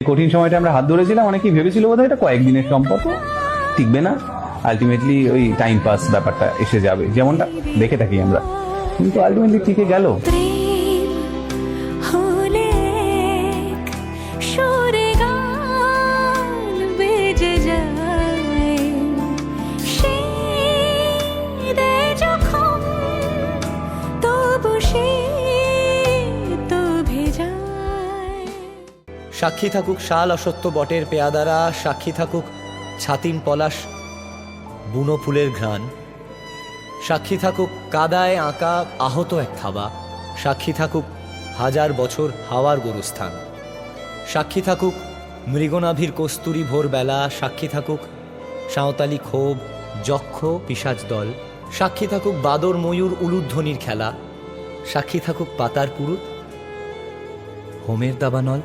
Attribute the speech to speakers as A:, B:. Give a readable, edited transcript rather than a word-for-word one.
A: কঠিন সময়টা আমরা হাত ধরেছিলাম, অনেকেই ভেবেছিল বোধহয় এটা কয়েকদিনের সম্পর্ক, টিকবে না, আলটিমেটলি ওই টাইম পাস ব্যাপারটা এসে যাবে, যেমনটা দেখে থাকি আমরা, কিন্তু আলটিমেটলি টিকে গেল।
B: সাক্ষী থাকুক শাল অসত্য বটের পেয়াদারা, সাক্ষী থাকুক ছাতিম পলাশ বুনো ফুলের ঘ্রাণ, সাক্ষী থাকুক কাদায় আঁকা আহত এক থাবা, সাক্ষী থাকুক হাজার বছর হাওয়ার গোরস্থান, সাক্ষী থাকুক মৃগনাভির কস্তুরী ভোরবেলা, সাক্ষী থাকুক সাঁওতালি ক্ষোভ যক্ষ পিশাচ দল, সাক্ষী থাকুক বাদর ময়ূর উলুধ্বনির খেলা, সাক্ষী থাকুক পাতার পুরুত হোমের দাবানল।